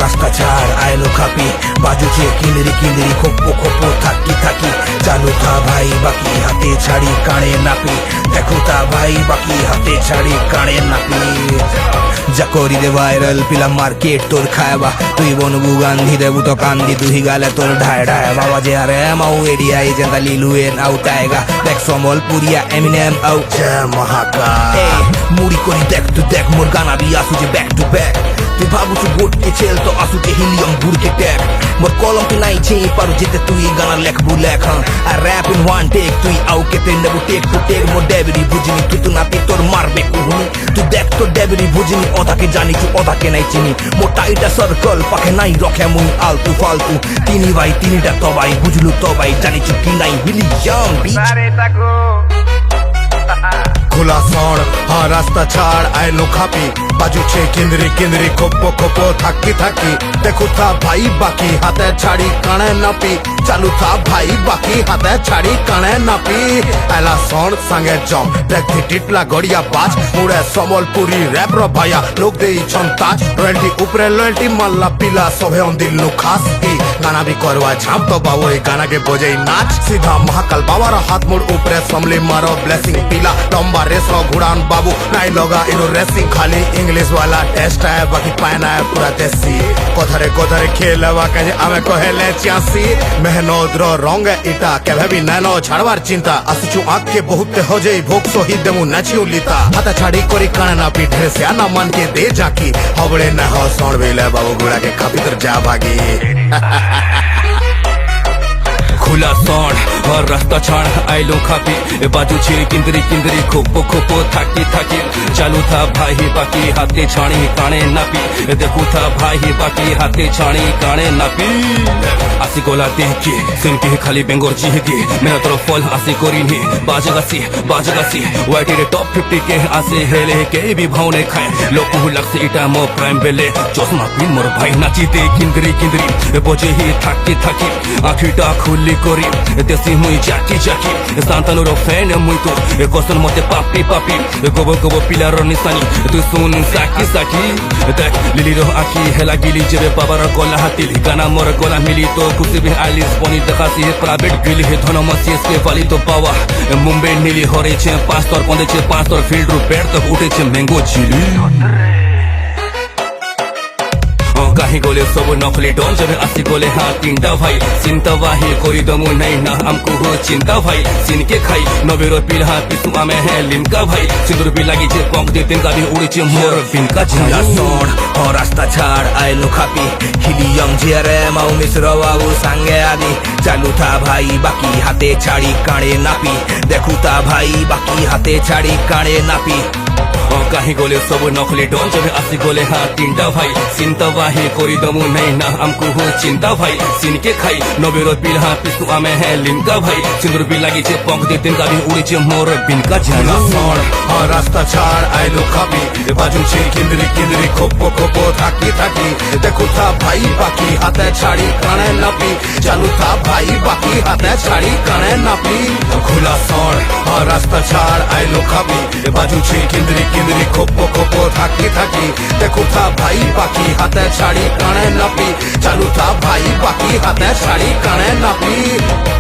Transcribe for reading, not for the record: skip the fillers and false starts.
রাস্তা ছাড় আইলো খাপি বাজুছে কিন্দিরি কিন্দিরি খোপো খোপো থাকি থাকি চালু থা ভাই বাকি হাতে ছাড়ি কানে নাপি দেখো তা ভাই বাকি হাতে ছাড়ি কানে নাপি যা করি দে ভাইরাল পিলা মার্কেট তোর খায়বা তুই বনবু গান্ধী দেবু তো কান্দি তুই গালে তোর ঢায় ঢায় বাবা যে আরে মাউ এডিয়াই যেটা লিলুয়েন আউ টাইগা দেখ সমলপুরিয়া এমিনেম আউ জয় মহাকাল মুড়ি করি দেখ তুই দেখ মোর গানা বি আসুছে ব্যাক টু ব্যাক তুই ভাবুছু গোটকে ছেল তো আসুছে হিলিয়ম বুড়কে ট্যাগ মোর কলম তো নাই চেয়ে পারু যেতে তুই গানা লেখবু লেখ আর র্যাপ ইন ওয়ান টেক তুই আউ কেতে নেবু টেক টু টেক মোর ডেবিরি বুঝিনি তুই তো নাতি তোর মারবে কুহুনি তুই দেখ তোর ডেবিরি বুঝিনি অতাকে জানিছু অতাকে নাই চিনি মোর টাইটা সার্কল পাখে নাই রখে মুই আলতু ফালতু তিনি ভাই তিনিটা তবাই বুঝলু তবাই জানিছু কি নাই হিলিয়ম বিচ खुला सौण हाँ रास्ता छाड़ आयलो खापी बाजू छे किंदरी किंदरी खोपो खोपो थाकी थाकी देखो था भाई बाकी हाथे छाड़ी काने नापी चालू था भाई बाकी हाथे छाड़ी काने नापी आयला सौण संगे जम देख टिटला गड़िया बाज मुड़े समलपुरी रैप रो भाया लोग दे छंताज रॉयल्टी ऊपरे लॉयल्टी मल्ला पिला सोभे ऑन दिल नु खास ई गाना भी करवा झाप तो बाबू ए गाना के बजे नाच सीधा महाकाल बाबा रा हाथ मुड़ ऊपरे समली मारो ब्लेसिंग पिला लंबा रेस रो घुड़ान बाबू नाई लगा इनो रेसिंग खाली इंग्लिश वाला टेस्ट है बाकी पाना है पूरा देसी कोथरे कोथरे खेलवा कहे आमे कहेले चासी मेहनत रो रंग इटा केभे भी नैनो छाड़वार चिंता असुचु आंख के बहुत हो जाई भोग सो ही देमु नाचियो लिता हाथा छाड़ी करी काने ना पीठे से आना मन के दे जाकी हबड़े न हो सोण बेले बाबू गुड़ा के खापी तर जा भागी खुला सौण और रास्ता छाड़ आइलो खापी बाजू छे किंदरी किंदरी खोपो खोपो थाकी थाकी चालू था भाई बाकी हाथे छाणी काने नापी देखू था भाई बाकी हाथे छाणी काने नापी आसी गोला देखी सिंकी खाली बेंगोर जीगी मेरा तरफ फल आसी कोरिनी बाजगासी वाइटी रे टॉप 50 के आसे हेले के भी भावने खाए लोकु लक्ष्य इटा मो प्राइम बेले चश्मा पिन मोर भाई नाची दे किंदरी किंदरी बोझे ही थाकी थाकी आखिटा खुली করি দেশি মুই জাকি জাকি সান্তানুর ফ্যান মুই তো কোসন মতে পাপি পাপি গোবো গোবো পিলার নিশানি তুই শুন সাকি সাকি দেখ লিলির আখি হেলা গিলি যেবে বাবার গলা হাতিলি গানা মোর গলা মিলি তো খুশি বে আলিস পনি দেখাসি প্রাইভেট গিলি হে ধন মসিস কে ফালি তো পাওয়া মুম্বাই নীলি হরেছে 5 তর পন্দেছে 5 তর ফিল্ড রু বেড তক উঠেছে ম্যাঙ্গো চিলি কাহি গোলে সব নকলি ডন যাবে আসি গোলে হ্যাঁ তিনটা ভাই চিন্তা বাহি করি দমু নাই না আমকু হো চিন্তা ভাই সিনকে খাই নবের পিলহা পিসু আমে হে লিমকা ভাই সিঁদুর বি লাগিছে পঙ্ক দিয়ে তিনকা বি উড়েছে মোর বিনকা ঝিলা সর ও রাস্তা ছাড় আইলো খাপি হিলিয়ম জিয়ারে মাউ মিশ্র বাবু সাঙ্গে আদি চালু থা ভাই বাকি হাতে ছাড়ি কাড়ে নাপি দেখু তা ভাই বাকি হাতে ছাড়ি কাড়ে নাপি কাহি গোলে সব নকলি ডন যাবে আসি গোলে হ্যাঁ তিনটা ভাই চিন্তা বাহি করি দমু নাই না আমকু হো চিন্তা ভাই সিনকে খাই নবের পিলহা পিসু আমে হে লিমকা ভাই সিঁদুর বি লাগিছে পঙ্ক দিয়ে তিনকা বি উড়েছে মোর বিনকা ঝিলা सौण हाँ रास्ता छाड़ आइलो खापी बाजू छे किंदरी किंदरी खोपो खोपो थाकी थाकी देखो था भाई बाकी हाथे छाड़ी काने नापी चालू था भाई बाकी हाथे छाड़ी काने नापी खुला सौण हाँ रास्ता छाड़ आइलो खापी बाजू छे किंदरी किंदरी खोपो खोपो थाकी थाकी देखो था भाई बाकी हाथे छाड़ी काने नापी चालू था भाई बाकी हाथे छाड़ी काने नापी